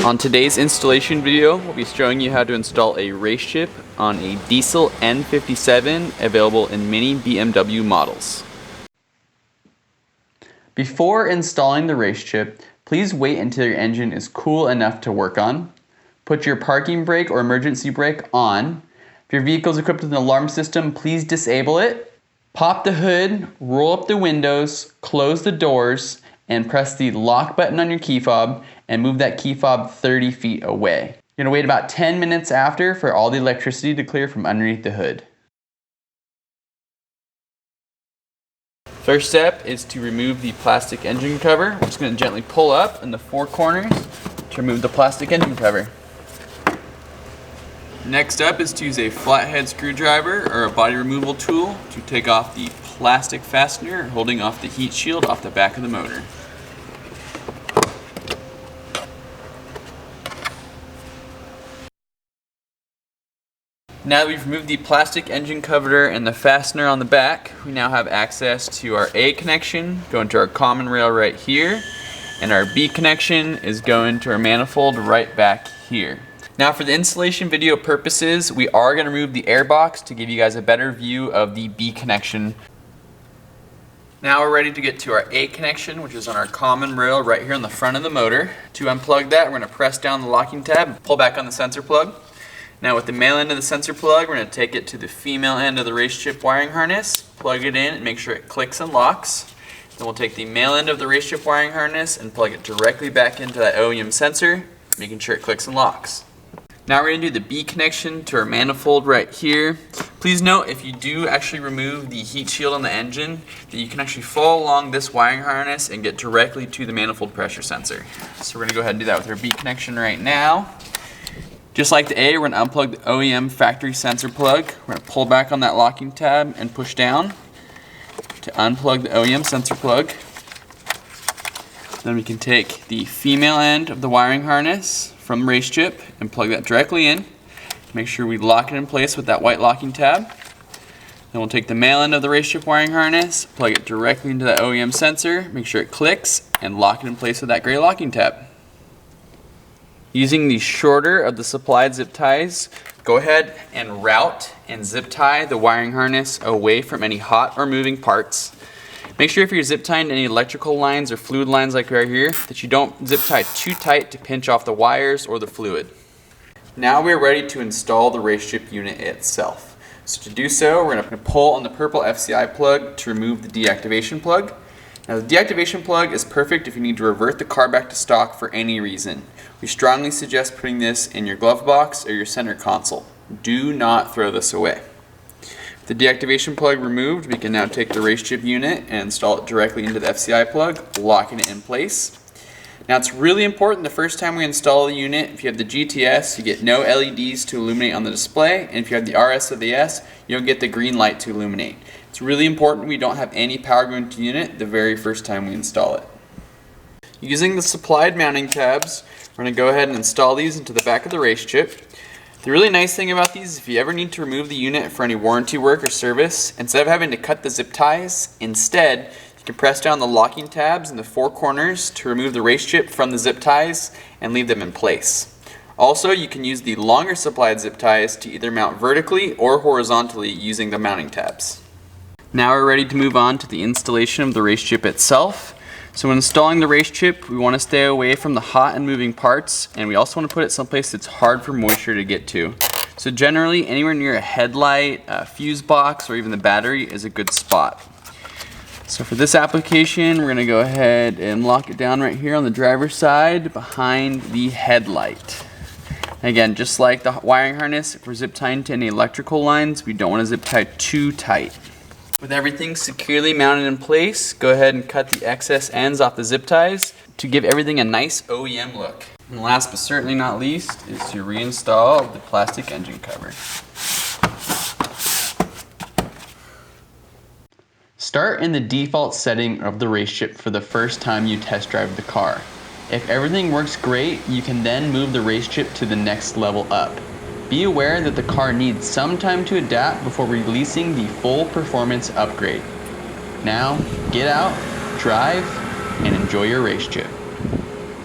On today's installation video, we'll be showing you how to install a RaceChip on a diesel N57 available in many BMW models. Before installing the RaceChip, please wait until your engine is cool enough to work on. Put your parking brake or emergency brake on. If your vehicle is equipped with an alarm system, please disable it. Pop the hood, roll up the windows, close the doors, and press the lock button on your key fob and move that key fob 30 feet away. You're going to wait about 10 minutes after for all the electricity to clear from underneath the hood. First step is to remove the plastic engine cover. We're just going to gently pull up in the four corners to remove the plastic engine cover. Next up is to use a flathead screwdriver or a body removal tool to take off the plastic fastener holding off the heat shield off the back of the motor. Now that we've removed the plastic engine cover and the fastener on the back, we now have access to our A connection, going to our common rail right here, and our B connection is going to our manifold right back here. Now for the installation video purposes, we are going to remove the air box to give you guys a better view of the B connection. Now we're ready to get to our A connection, which is on our common rail right here on the front of the motor. To unplug that, we're going to press down the locking tab and pull back on the sensor plug. Now with the male end of the sensor plug, we're going to take it to the female end of the RaceChip wiring harness, plug it in and make sure it clicks and locks. Then we'll take the male end of the RaceChip wiring harness and plug it directly back into that OEM sensor, making sure it clicks and locks. Now we're going to do the B connection to our manifold right here. Please note, if you do actually remove the heat shield on the engine, that you can actually follow along this wiring harness and get directly to the manifold pressure sensor. So we're going to go ahead and do that with our B connection right now. Just like the A, we're going to unplug the OEM factory sensor plug. We're going to pull back on that locking tab and push down to unplug the OEM sensor plug. Then we can take the female end of the wiring harness from RaceChip and plug that directly in. Make sure we lock it in place with that white locking tab. Then we'll take the male end of the RaceChip wiring harness, plug it directly into that OEM sensor, make sure it clicks, and lock it in place with that gray locking tab. Using the shorter of the supplied zip ties, go ahead and route and zip tie the wiring harness away from any hot or moving parts. Make sure if you're zip tying any electrical lines or fluid lines like right here, that you don't zip tie too tight to pinch off the wires or the fluid. Now we're ready to install the RaceChip unit itself. So to do so, we're going to pull on the purple FCI plug to remove the deactivation plug. Now the deactivation plug is perfect if you need to revert the car back to stock for any reason. We strongly suggest putting this in your glove box or your center console. Do not throw this away. With the deactivation plug removed, we can now take the RaceChip unit and install it directly into the FCI plug, locking it in place. Now it's really important the first time we install the unit, if you have the GTS, you get no LEDs to illuminate on the display, and if you have the RS or the S, you don't get the green light to illuminate. It's really important we don't have any power going to the unit the very first time we install it. Using the supplied mounting tabs, we're going to go ahead and install these into the back of the RaceChip. The really nice thing about these is if you ever need to remove the unit for any warranty work or service, instead of having to cut the zip ties, instead you can press down the locking tabs in the four corners to remove the RaceChip from the zip ties and leave them in place. Also, you can use the longer supplied zip ties to either mount vertically or horizontally using the mounting tabs. Now we're ready to move on to the installation of the RaceChip itself. So when installing the RaceChip, we want to stay away from the hot and moving parts, and we also want to put it someplace that's hard for moisture to get to. So generally, anywhere near a headlight, a fuse box, or even the battery is a good spot. So for this application, we're going to go ahead and lock it down right here on the driver's side behind the headlight. Again, just like the wiring harness, if we're zip tying to any electrical lines, we don't want to zip tie too tight. With everything securely mounted in place, go ahead and cut the excess ends off the zip ties to give everything a nice OEM look. And last but certainly not least is to reinstall the plastic engine cover. Start in the default setting of the RaceChip for the first time you test drive the car. If everything works great, you can then move the RaceChip to the next level up. Be aware that the car needs some time to adapt before releasing the full performance upgrade. Now, get out, drive, and enjoy your RaceChip.